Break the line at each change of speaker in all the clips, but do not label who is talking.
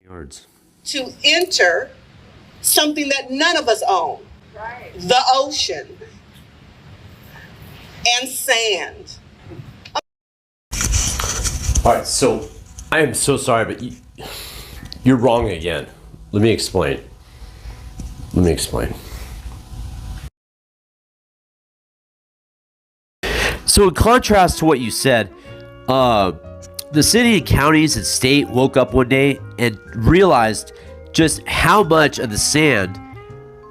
Yards.
To enter something that none of us own, right? The ocean and sand.
All right, so I am so sorry, but you're wrong again. Let me explain. So in contrast to what you said, the city and counties and state woke up one day and realized just how much of the sand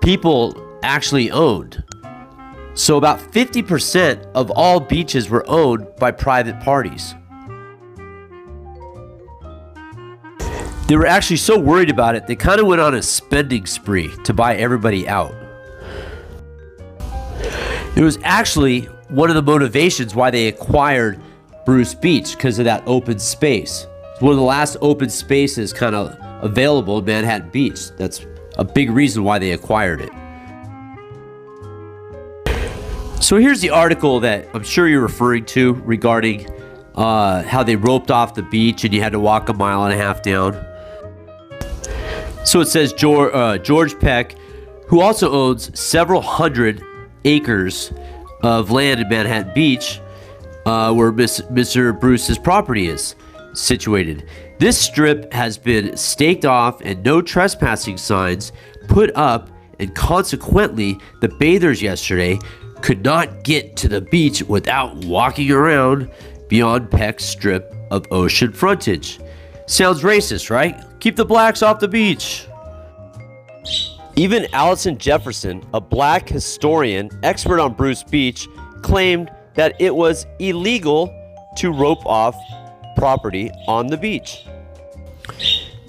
people actually owned. So about 50% of all beaches were owned by private parties. They were actually so worried about it, they kind of went on a spending spree to buy everybody out. It was actually one of the motivations why they acquired Bruce Beach, because of that open space. It's one of the last open spaces kind of available in Manhattan Beach. That's a big reason why they acquired it. So here's the article that I'm sure you're referring to regarding how they roped off the beach and you had to walk 1.5 miles down. So it says George Peck, who also owns several hundred acres of land in Manhattan Beach, where Mr. Bruce's property is situated. This strip has been staked off and no trespassing signs put up, and consequently, the bathers yesterday could not get to the beach without walking around beyond Peck's strip of ocean frontage. Sounds racist, right? Keep the blacks off the beach. Even Allison Jefferson, a black historian expert on Bruce Beach, claimed that it was illegal to rope off property on the beach.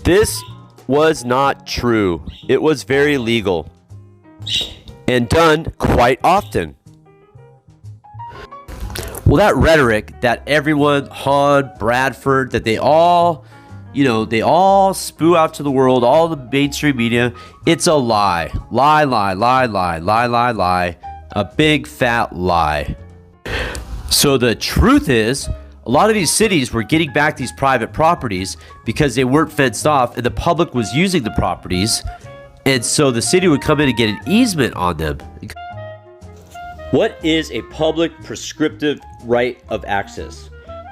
This was not true. It was very legal and done quite often. Well, that rhetoric that everyone, Hahn, Bradford, that they all spew out to the world, all the mainstream media, it's a lie. Lie. A big fat lie. So the truth is, a lot of these cities were getting back these private properties because they weren't fenced off and the public was using the properties. And so the city would come in and get an easement on them. What is a public prescriptive right of access?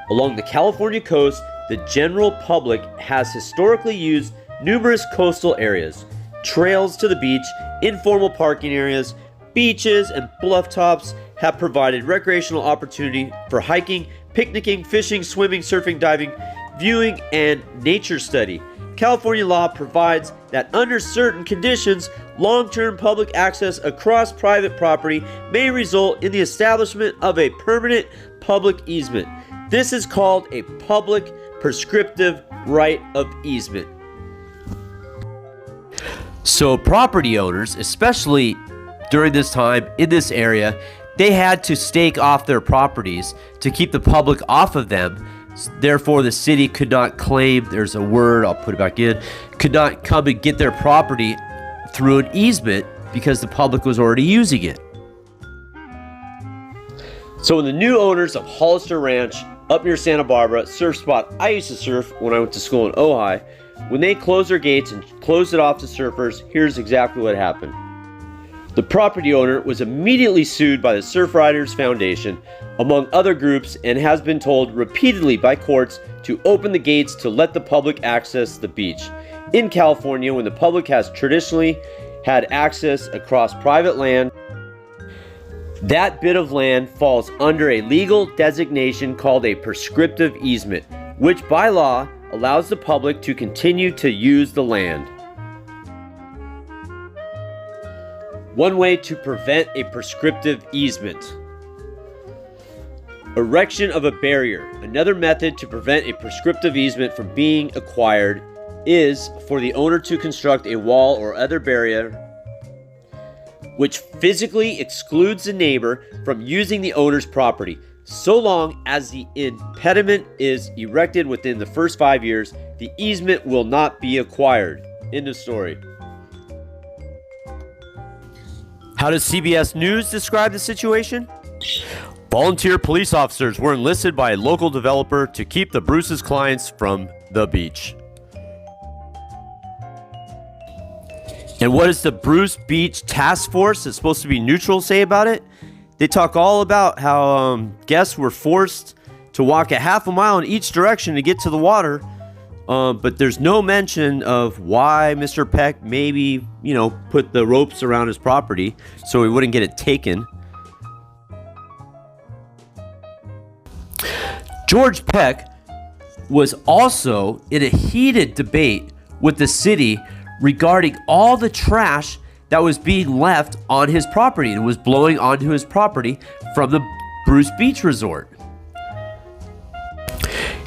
Along the California coast, the general public has historically used numerous coastal areas, trails to the beach, informal parking areas, beaches, and bluff tops have provided recreational opportunity for hiking, picnicking, fishing, swimming, surfing, diving, viewing, and nature study. California law provides that under certain conditions, long-term public access across private property may result in the establishment of a permanent public easement. This is called a public prescriptive right of easement. So property owners, especially during this time in this area, they had to stake off their properties to keep the public off of them. Therefore, the city could not claim, there's a word, I'll put it back in, could not come and get their property through an easement because the public was already using it. So when the new owners of Hollister Ranch up near Santa Barbara, surf spot I used to surf when I went to school in Ojai, when they closed their gates and closed it off to surfers, here's exactly what happened. The property owner was immediately sued by the Surf Riders Foundation, among other groups, and has been told repeatedly by courts to open the gates to let the public access the beach. In California, when the public has traditionally had access across private land, that bit of land falls under a legal designation called a prescriptive easement, which by law allows the public to continue to use the land. One way to prevent a prescriptive easement. Erection of a barrier. Another method to prevent a prescriptive easement from being acquired is for the owner to construct a wall or other barrier which physically excludes the neighbor from using the owner's property. So long as the impediment is erected within the first 5 years, the easement will not be acquired. End of story. How does CBS News describe the situation? Volunteer police officers were enlisted by a local developer to keep the Bruce's clients from the beach. And what does the Bruce Beach Task Force, that's supposed to be neutral, say about it? They talk all about how guests were forced to walk a half a mile in each direction to get to the water. But there's no mention of why Mr. Peck maybe, put the ropes around his property so he wouldn't get it taken. George Peck was also in a heated debate with the city regarding all the trash that was being left on his property and was blowing onto his property from the Bruce Beach Resort.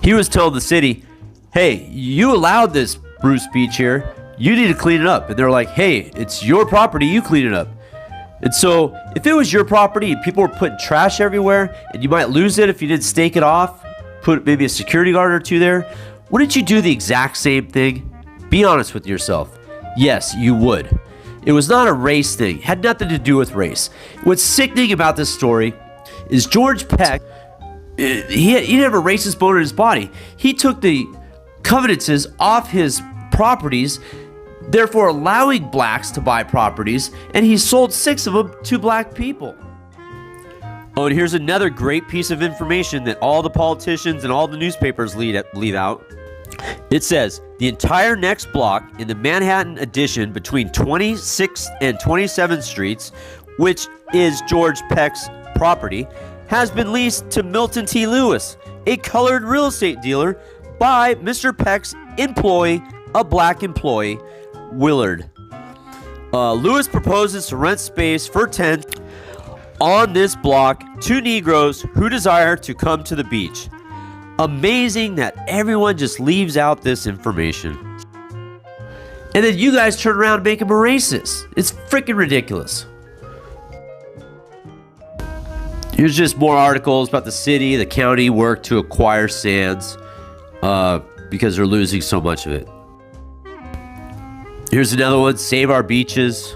He was telling the city, hey, you allowed this Bruce Beach here, you need to clean it up. And they're like, hey, it's your property, you clean it up. And so if it was your property and people were putting trash everywhere and you might lose it if you didn't stake it off, put maybe a security guard or two there, wouldn't you do the exact same thing? Be honest with yourself. Yes, you would. It was not a race thing. It had nothing to do with race. What's sickening about this story is George Peck, he didn't have a racist bone in his body. He took the covenances off his properties, therefore allowing blacks to buy properties, and he sold 6 of them to black people. Oh, and here's another great piece of information that all the politicians and all the newspapers leave out. It says, the entire next block in the Manhattan addition between 26th and 27th Streets, which is George Peck's property, has been leased to Milton T. Lewis, a colored real estate dealer, by Mr. Peck's employee, a black employee, Willard. Lewis proposes to rent space for tenants on this block to Negroes who desire to come to the beach. Amazing that everyone just leaves out this information. And then you guys turn around and make him a racist. It's freaking ridiculous. Here's just more articles about the city, the county work to acquire sands because they're losing so much of it. Here's another one, Save Our Beaches.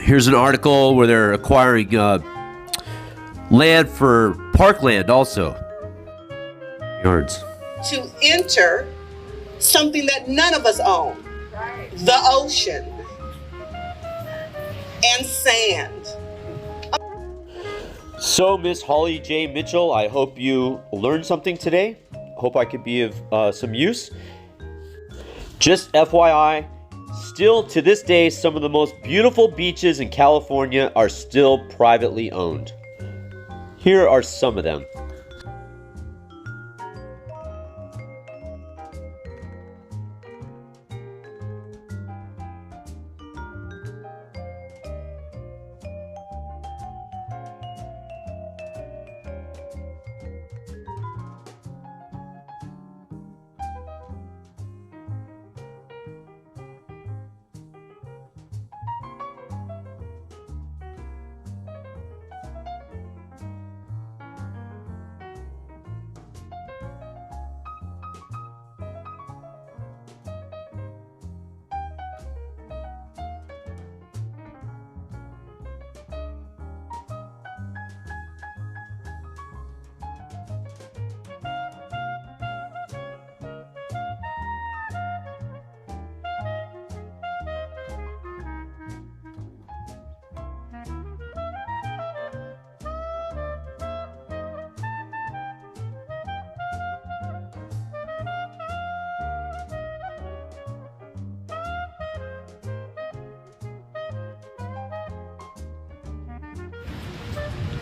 Here's an article where they're acquiring land for parkland also. Yards.
To enter something that none of us own. Right. The ocean and sand.
So, Miss Holly J. Mitchell, I hope you learned something today. Hope I could be of some use. Just FYI, still to this day, some of the most beautiful beaches in California are still privately owned. Here are some of them.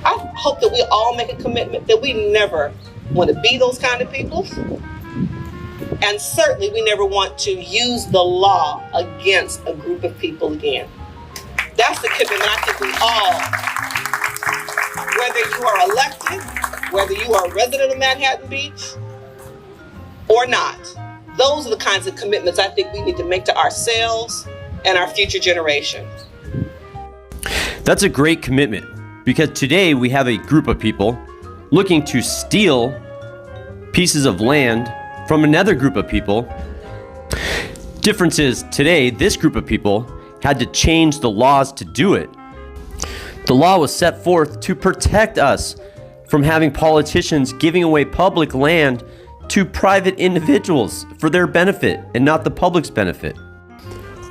I hope that we all make a commitment that we never want to be those kind of people. And certainly we never want to use the law against a group of people again. That's the commitment I think we all, whether you are elected, whether you are a resident of Manhattan Beach or not, those are the kinds of commitments I think we need to make to ourselves and our future generations.
That's a great commitment, because today we have a group of people looking to steal pieces of land from another group of people. Difference is, today, this group of people had to change the laws to do it. The law was set forth to protect us from having politicians giving away public land to private individuals for their benefit and not the public's benefit.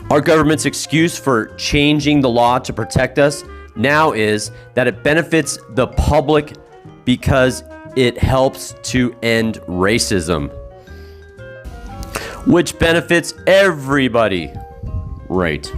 Our government's excuse for changing the law to protect us now is that it benefits the public because it helps to end racism, which benefits everybody. Right.